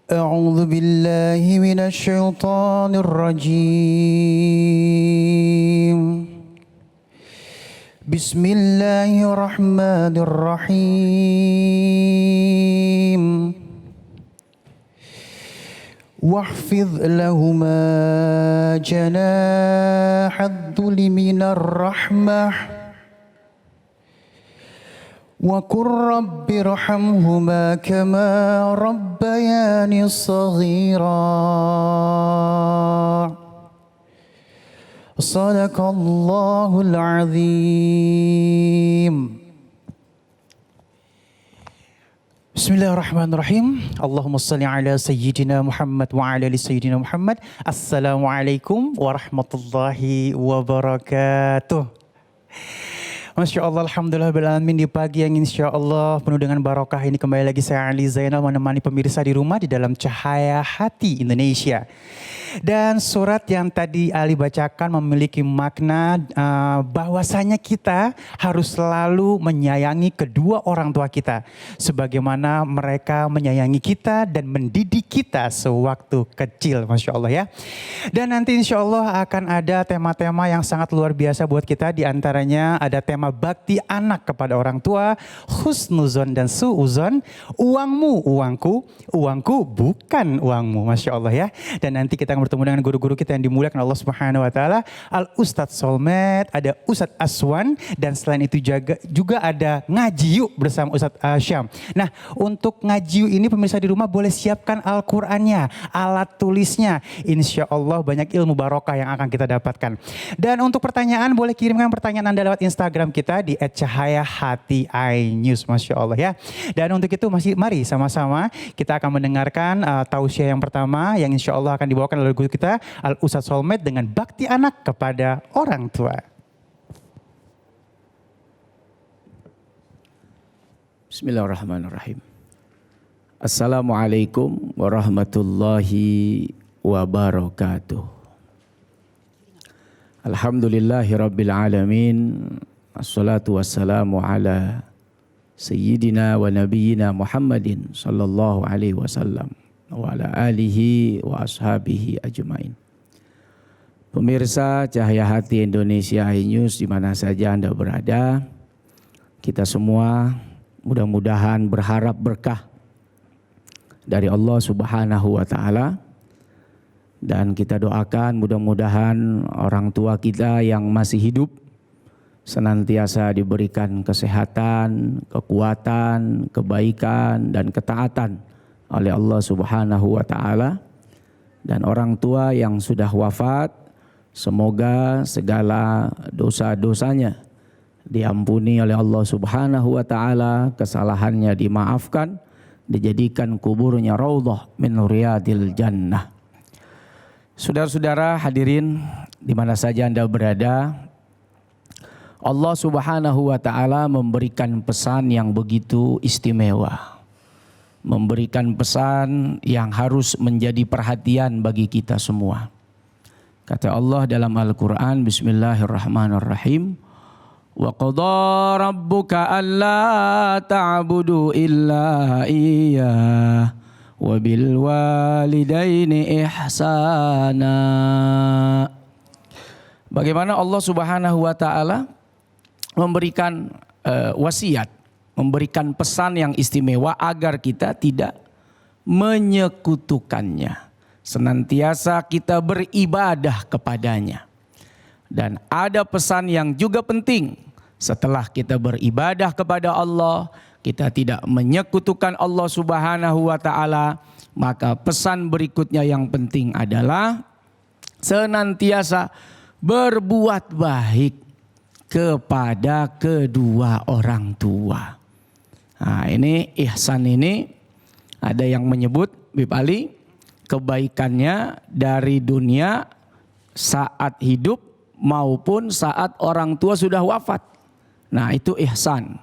أعوذ بالله من الشيطان الرجيم بسم الله الرحمن الرحيم واخفض لهما جناح الذل من الرحمة وقل رب ارحمهما كما ربياني صغيرا صدق الله العظيم. Bismillahirrahmanirrahim. Allahumma salli ala sayyidina Muhammad wa ala ali sayyidina Muhammad. Assalamualaikum warahmatullahi wabarakatuh. Masya Allah, Alhamdulillah beralamin di pagi yang insya Allah penuh dengan barokah ini kembali lagi saya Ali Zainal menemani pemirsa di rumah di dalam Cahaya Hati Indonesia. Dan surat yang tadi Ali bacakan memiliki makna bahwasanya kita harus selalu menyayangi kedua orang tua kita. Sebagaimana mereka menyayangi kita dan mendidik kita sewaktu kecil, Masya Allah ya. Dan nanti insya Allah akan ada tema-tema yang sangat luar biasa buat kita. Di antaranya ada tema bakti anak kepada orang tua, husnuzon dan suuzon, uangmu uangku, uangku bukan uangmu, Masya Allah ya. Dan nanti kita akan bertemu dengan guru-guru kita yang dimuliakan Allah Subhanahu Wa Taala, Al Ustadz Solmed, ada Ustadz Aswan, dan selain itu juga ada ngaji yuk bersama Ustadz Syam. Nah, untuk ngaji yuk ini pemirsa di rumah boleh siapkan Al-Qur'annya, alat tulisnya. Insya Allah banyak ilmu barokah yang akan kita dapatkan. Dan untuk pertanyaan boleh kirimkan pertanyaan Anda lewat Instagram kita di @cahayahati_inews, Masya Allah ya. Dan untuk itu mari sama-sama kita akan mendengarkan tausiah yang pertama yang insya Allah akan dibawakan oleh guru kita Al Ustadz Solmed dengan bakti anak kepada orang tua. Bismillahirrahmanirrahim. Assalamualaikum warahmatullahi wabarakatuh. Alhamdulillahirabbil alamin. Assalatu wassalamu ala sayyidina wa nabiyyina Muhammadin sallallahu alaihi wasallam wa ala alihi wa ashabihi ajmain. Pemirsa Cahaya Hati Indonesia iNews di mana saja Anda berada, kita semua mudah-mudahan berharap berkah dari Allah Subhanahu wa taala, dan kita doakan mudah-mudahan orang tua kita yang masih hidup senantiasa diberikan kesehatan, kekuatan, kebaikan dan ketaatan oleh Allah Subhanahu wa taala. Dan orang tua yang sudah wafat, semoga segala dosa-dosanya diampuni oleh Allah Subhanahu wa taala, kesalahannya dimaafkan, dijadikan kuburnya raudhah min riyadil jannah. Saudara-saudara hadirin di mana saja Anda berada, Allah Subhanahu wa taala memberikan pesan yang begitu istimewa. Memberikan pesan yang harus menjadi perhatian bagi kita semua. Kata Allah dalam Al-Qur'an, Bismillahirrahmanirrahim. Wa qadha rabbuka alla ta'budu illa iyyah wa bil walidaini ihsana. Bagaimana Allah Subhanahu wa taala memberikan wasiat, memberikan pesan yang istimewa agar kita tidak menyekutukannya. Senantiasa kita beribadah kepadanya. Dan ada pesan yang juga penting, setelah kita beribadah kepada Allah, kita tidak menyekutukan Allah Subhanahu wa taala, maka pesan berikutnya yang penting adalah senantiasa berbuat baik kepada kedua orang tua. Nah, ini ihsan ini ada yang menyebut Bib Ali kebaikannya dari dunia saat hidup maupun saat orang tua sudah wafat. Nah, itu ihsan.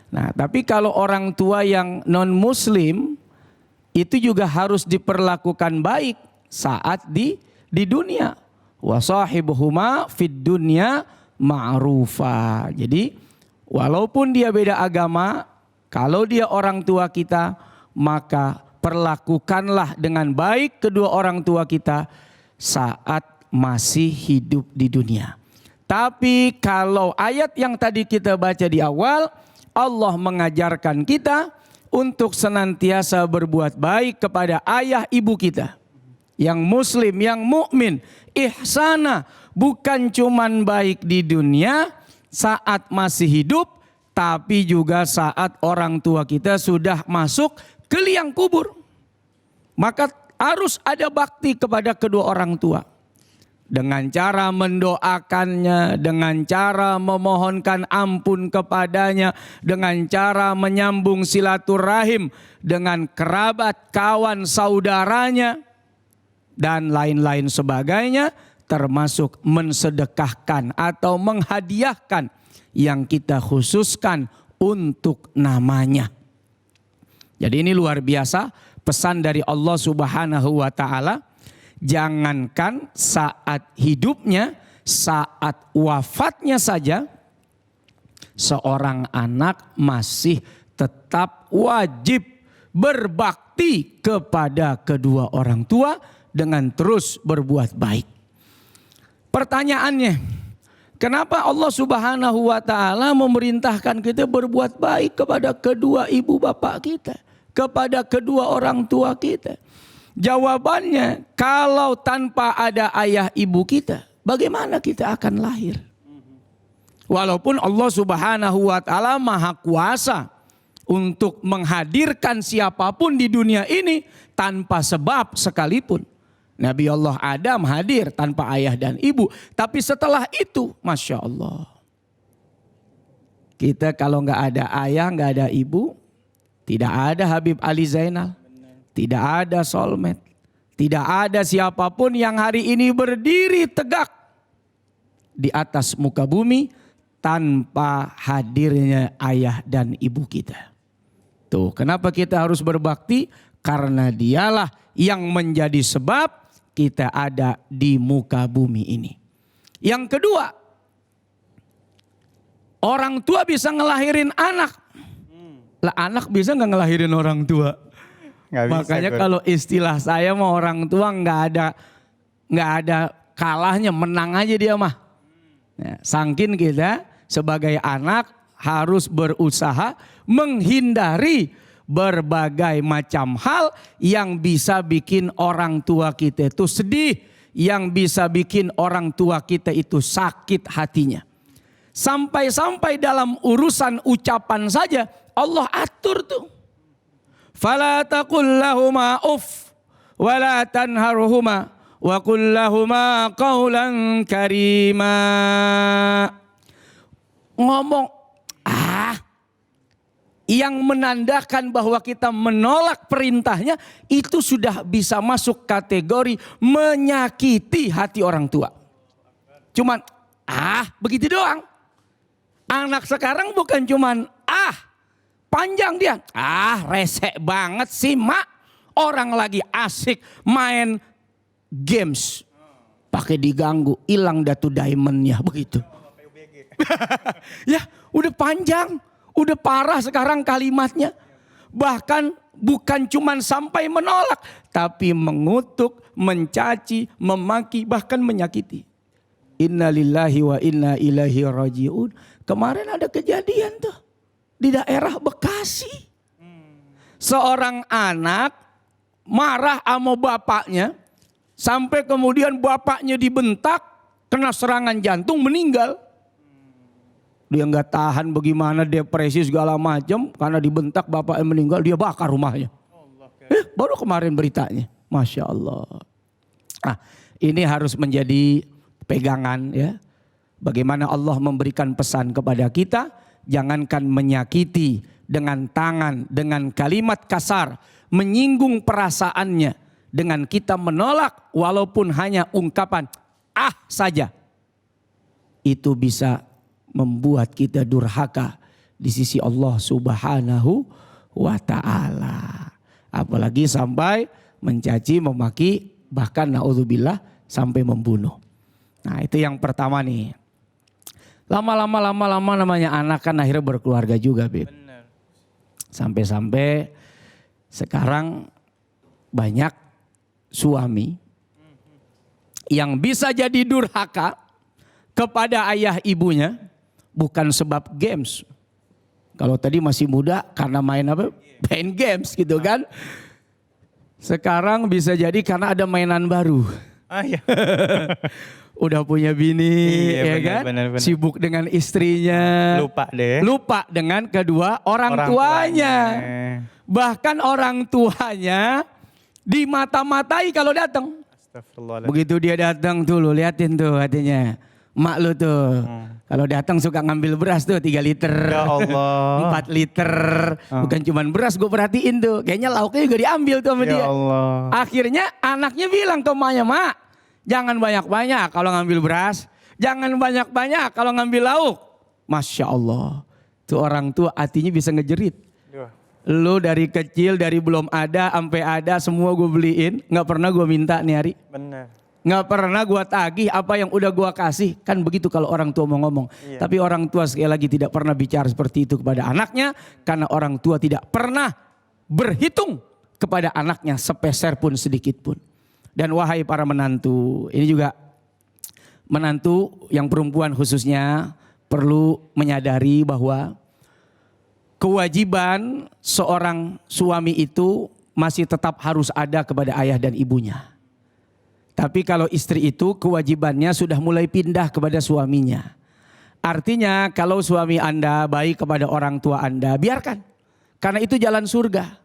Nah, tapi kalau orang tua yang non muslim itu juga harus diperlakukan baik saat di dunia. Wa sahibuhuma fid dunya ma'rufa. Jadi walaupun dia beda agama, kalau dia orang tua kita, maka perlakukanlah dengan baik kedua orang tua kita saat masih hidup di dunia. Tapi kalau ayat yang tadi kita baca di awal, Allah mengajarkan kita untuk senantiasa berbuat baik kepada ayah ibu kita. Yang muslim, yang mukmin, ihsana, bukan cuman baik di dunia saat masih hidup, tapi juga saat orang tua kita sudah masuk ke liang kubur. Maka harus ada bakti kepada kedua orang tua. Dengan cara mendoakannya, dengan cara memohonkan ampun kepadanya, dengan cara menyambung silaturahim dengan kerabat, kawan, saudaranya, dan lain-lain sebagainya, termasuk mensedekahkan atau menghadiahkan yang kita khususkan untuk namanya. Jadi ini luar biasa pesan dari Allah Subhanahu wa taala. Jangankan saat hidupnya, saat wafatnya saja seorang anak masih tetap wajib berbakti kepada kedua orang tua dengan terus berbuat baik. Pertanyaannya, kenapa Allah Subhanahu wa taala memerintahkan kita berbuat baik kepada kedua ibu bapak kita, kepada kedua orang tua kita? Jawabannya, kalau tanpa ada ayah ibu kita, bagaimana kita akan lahir? Walaupun Allah Subhanahu wa taala Maha Kuasa untuk menghadirkan siapapun di dunia ini tanpa sebab sekalipun. Nabi Allah Adam hadir tanpa ayah dan ibu. Tapi setelah itu, Masya Allah. Kita kalau nggak ada ayah, nggak ada ibu, tidak ada Habib Ali Zainal. Tidak ada soulmate. Tidak ada siapapun yang hari ini berdiri tegak di atas muka bumi tanpa hadirnya ayah dan ibu kita. Tuh, kenapa kita harus berbakti? Karena dialah yang menjadi sebab kita ada di muka bumi ini. Yang kedua, orang tua bisa ngelahirin anak. Lah anak bisa nggak ngelahirin orang tua? Gak makanya bisa, kalau istilah saya mah orang tua nggak ada kalahnya, menang aja dia mah. Ya, sangkin kita sebagai anak harus berusaha menghindari berbagai macam hal yang bisa bikin orang tua kita itu sedih, yang bisa bikin orang tua kita itu sakit hatinya. Sampai-sampai dalam urusan ucapan saja Allah atur tuh. Fala taqul lahuma uff wa la tanharhuma wa qul lahuma qawlan karima. Ngomong yang menandakan bahwa kita menolak perintahnya itu sudah bisa masuk kategori menyakiti hati orang tua. Cuman begitu doang. Anak sekarang bukan cuman panjang dia. Resek banget sih mak. Orang lagi asik main games. Pakai diganggu, hilang datu diamondnya begitu. Ya udah panjang. Udah parah sekarang kalimatnya. Bahkan bukan cuman sampai menolak. Tapi mengutuk, mencaci, memaki, bahkan menyakiti. Innalillahi wa inna ilaihi raji'un. Kemarin ada kejadian tuh. Di daerah Bekasi. Seorang anak marah sama bapaknya. Sampai kemudian bapaknya dibentak. Kena serangan jantung, meninggal. Dia nggak tahan bagaimana, depresi segala macam karena dibentak bapaknya meninggal, dia bakar rumahnya. Baru kemarin beritanya, Masya Allah. Ini harus menjadi pegangan ya. Bagaimana Allah memberikan pesan kepada kita, jangankan menyakiti dengan tangan, dengan kalimat kasar, menyinggung perasaannya, dengan kita menolak walaupun hanya ungkapan saja. Itu bisa membuat kita durhaka di sisi Allah Subhanahu wa ta'ala. Apalagi sampai mencaci, memaki, bahkan na'udzubillah sampai membunuh. Nah itu yang pertama nih. Lama-lama namanya anak kan akhirnya berkeluarga juga, Beb. Sampai-sampai sekarang banyak suami yang bisa jadi durhaka kepada ayah ibunya bukan sebab games. Kalau tadi masih muda karena main apa? Main games gitu kan. Sekarang bisa jadi karena ada mainan baru. Ah iya. Udah punya bini, Iya, ya benar, kan? benar. Sibuk dengan istrinya. Lupa deh. Lupa dengan kedua orang tuanya. Bahkan orang tuanya dimata-matai kalau datang. Astagfirullahaladzim. Begitu dia datang tuh lo liatin tuh hatinya. Mak lu tuh. Kalau datang suka ngambil beras tuh 3 liter. Ya Allah. 4 liter. Bukan cuman beras gue perhatiin tuh. Kayaknya lauknya juga diambil tuh sama dia. Ya Allah. Akhirnya anaknya bilang ke emaknya, "Mak, jangan banyak-banyak kalau ngambil beras. Jangan banyak-banyak kalau ngambil lauk." Masya Allah. Tuh orang tua hatinya bisa ngejerit. Lu dari kecil, dari belum ada sampai ada semua gue beliin. Gak pernah gue minta nih hari. Benar. Gak pernah gue tagih apa yang udah gue kasih. Kan begitu kalau orang tua mau ngomong. Iya. Tapi orang tua sekali lagi tidak pernah bicara seperti itu kepada anaknya. Karena orang tua tidak pernah berhitung kepada anaknya sepeser pun sedikit pun. Dan wahai para menantu, ini juga menantu yang perempuan khususnya perlu menyadari bahwa kewajiban seorang suami itu masih tetap harus ada kepada ayah dan ibunya. Tapi kalau istri itu kewajibannya sudah mulai pindah kepada suaminya. Artinya kalau suami Anda baik kepada orang tua Anda, biarkan. Karena itu jalan surga.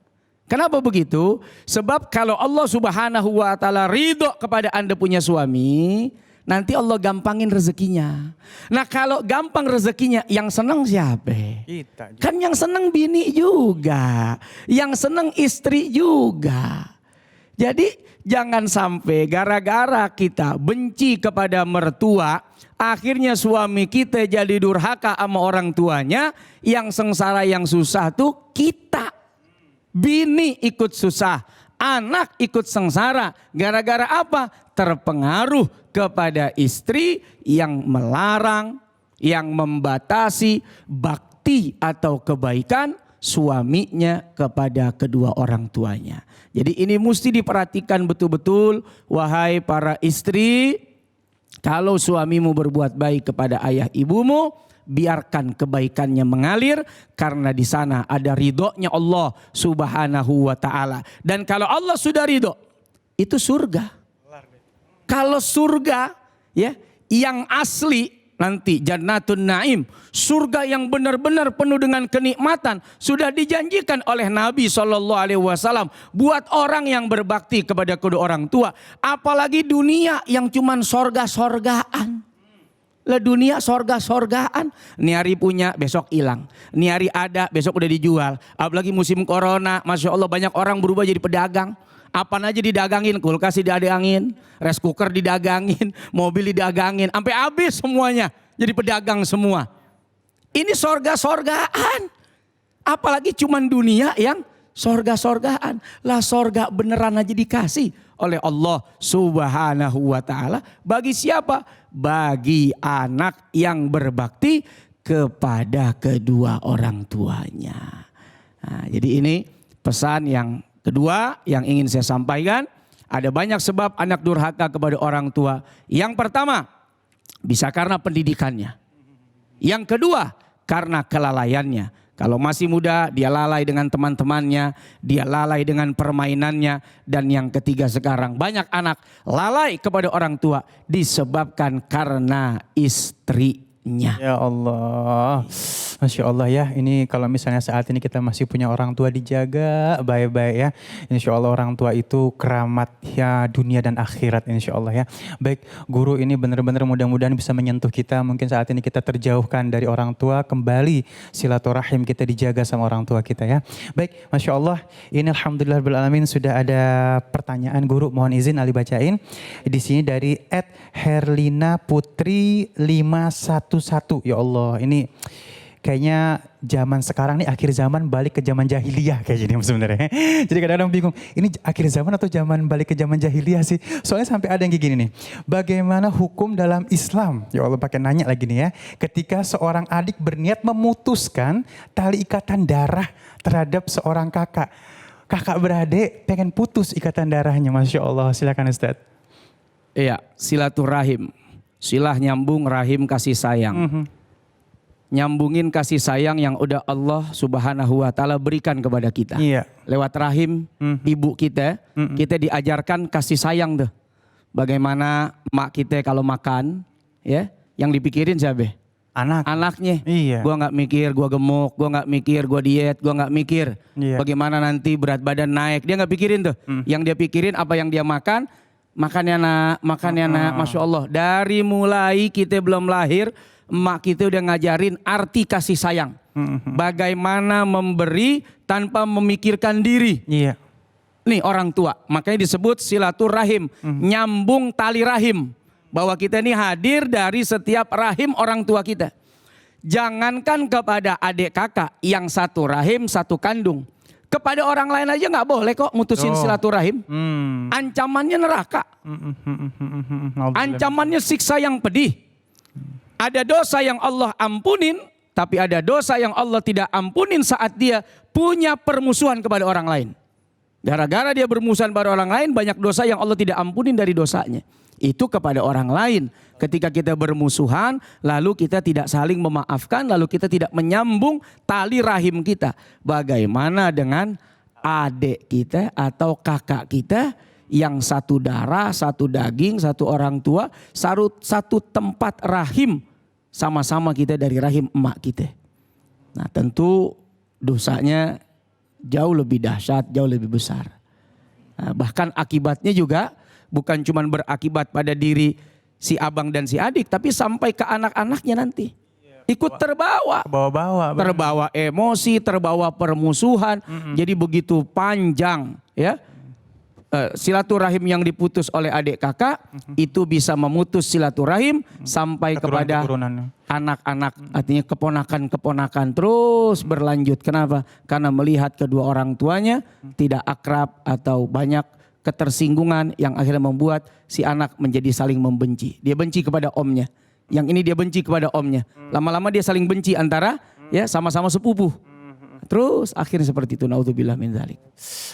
Kenapa begitu? Sebab kalau Allah Subhanahu wa taala ridho kepada Anda punya suami, nanti Allah gampangin rezekinya. Nah kalau gampang rezekinya, yang senang siapa? Kita. Kan yang senang bini juga. Yang senang istri juga. Jadi jangan sampai gara-gara kita benci kepada mertua, akhirnya suami kita jadi durhaka sama orang tuanya, yang sengsara yang susah tuh kita. Bini ikut susah, anak ikut sengsara. Gara-gara apa? Terpengaruh kepada istri yang melarang, yang membatasi bakti atau kebaikan suaminya kepada kedua orang tuanya. Jadi ini mesti diperhatikan betul-betul, wahai para istri. Kalau suamimu berbuat baik kepada ayah ibumu, biarkan kebaikannya mengalir, karena di sana ada ridhonya Allah Subhanahu wa taala. Dan kalau Allah sudah ridho, itu surga. Kalau surga ya yang asli nanti Jannatun Naim, surga yang benar-benar penuh dengan kenikmatan, sudah dijanjikan oleh Nabi SAW buat orang yang berbakti kepada kedua orang tua. Apalagi dunia yang cuman sorga-sorgaan. Lah dunia sorga-sorgaan. Ini hari punya, besok hilang. Ini hari ada, besok udah dijual. Apalagi musim corona, Masya Allah banyak orang berubah jadi pedagang. Apaan aja didagangin, kulkas didagangin, rice cooker didagangin, mobil didagangin. Sampai habis semuanya, jadi pedagang semua. Ini sorga-sorgaan. Apalagi cuman dunia yang sorga-sorgaan. Lah sorga beneran aja dikasih oleh Allah Subhanahu wa taala. Bagi siapa? Bagi anak yang berbakti kepada kedua orang tuanya. Nah, jadi ini pesan yang kedua yang ingin saya sampaikan. Ada banyak sebab anak durhaka kepada orang tua. Yang pertama, bisa karena pendidikannya. Yang kedua, karena kelalaiannya. Kalau masih muda, dia lalai dengan teman-temannya, dia lalai dengan permainannya. Dan yang ketiga sekarang, banyak anak lalai kepada orang tua disebabkan karena istrinya. Ya Allah. Masya Allah ya, ini kalau misalnya saat ini kita masih punya orang tua, dijaga baik-baik ya. Insya Allah orang tua itu keramat ya dunia dan akhirat insya Allah ya. Baik guru, ini benar-benar mudah-mudahan bisa menyentuh kita. Mungkin saat ini kita terjauhkan dari orang tua, kembali silaturahim kita dijaga sama orang tua kita ya. Baik, Masya Allah, ini alhamdulillahirrahmanirrahim sudah ada pertanyaan guru, mohon izin Ali bacain. Di sini dari @Herlina Putri 511. Ya Allah, ini kayaknya zaman sekarang nih akhir zaman balik ke zaman jahiliyah kayak gini sebenarnya. Jadi kadang-kadang bingung, ini akhir zaman atau zaman balik ke zaman jahiliyah sih? Soalnya sampai ada yang kayak gini nih. Bagaimana hukum dalam Islam? Ya Allah, pakai nanya lagi nih ya. Ketika seorang adik berniat memutuskan tali ikatan darah terhadap seorang kakak. kakak beradik pengen putus ikatan darahnya, Masya Allah. Silakan Ustaz. Iya, silaturahim. Silah nyambung, rahim kasih sayang. Nyambungin kasih sayang yang udah Allah Subhanahu wa taala berikan kepada kita. Iya. Lewat rahim ibu kita, kita diajarkan kasih sayang tuh. Bagaimana mak kita kalau makan, ya, yang dipikirin siapa? Anaknya. Iya. Gua nggak mikir gua gemuk, gua nggak mikir gua diet, gua nggak mikir bagaimana nanti berat badan naik. Dia nggak pikirin tuh. Yang dia pikirin apa yang dia makan. Makannya nak, Masya Allah. Dari mulai kita belum lahir, emak kita udah ngajarin arti kasih sayang. Bagaimana memberi tanpa memikirkan diri. Iya. Nih orang tua, makanya disebut silaturahim, nyambung tali rahim. Bahwa kita ini hadir dari setiap rahim orang tua kita. Jangankan kepada adik kakak yang satu rahim, satu kandung. Kepada orang lain aja nggak boleh kok mutusin silaturahim. Ancamannya neraka. Ancamannya siksa yang pedih. Ada dosa yang Allah ampunin, tapi ada dosa yang Allah tidak ampunin saat dia punya permusuhan kepada orang lain. Gara-gara dia bermusuhan pada orang lain, banyak dosa yang Allah tidak ampunin dari dosanya. Itu kepada orang lain. Ketika kita bermusuhan, lalu kita tidak saling memaafkan, lalu kita tidak menyambung tali rahim kita. Bagaimana dengan adik kita atau kakak kita yang satu darah, satu daging, satu orang tua, satu tempat rahim, sama-sama kita dari rahim emak kita. Nah tentu dosanya jauh lebih dahsyat, jauh lebih besar. Nah, bahkan akibatnya juga bukan cuma berakibat pada diri si abang dan si adik, tapi sampai ke anak-anaknya nanti. Ikut terbawa. Terbawa emosi, terbawa permusuhan. Jadi begitu panjang ya. Silaturahim yang diputus oleh adik kakak itu bisa memutus silaturahim sampai kepada anak-anak, artinya keponakan-keponakan terus berlanjut. Kenapa? Karena melihat kedua orang tuanya tidak akrab atau banyak ketersinggungan yang akhirnya membuat si anak menjadi saling membenci. Dia benci kepada omnya. Yang ini dia benci kepada omnya. Lama-lama dia saling benci antara ya sama-sama sepupu. Terus akhirnya seperti itu. Naudzubillah min dzalik.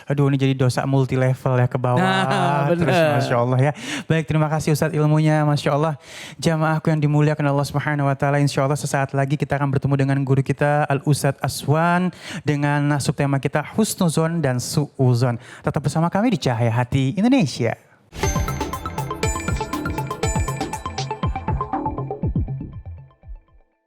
Aduh, ini jadi dosa multi level ya ke bawah. Terus Masya Allah ya. Baik, terima kasih Ustadz ilmunya, Masya Allah. Jamaahku yang dimuliakan Allah Subhanahu wa taala, insya Allah sesaat lagi kita akan bertemu dengan guru kita Al Ustadz Aswan dengan subtema kita Husnuzon dan Suuzon. Tetap bersama kami di Cahaya Hati Indonesia.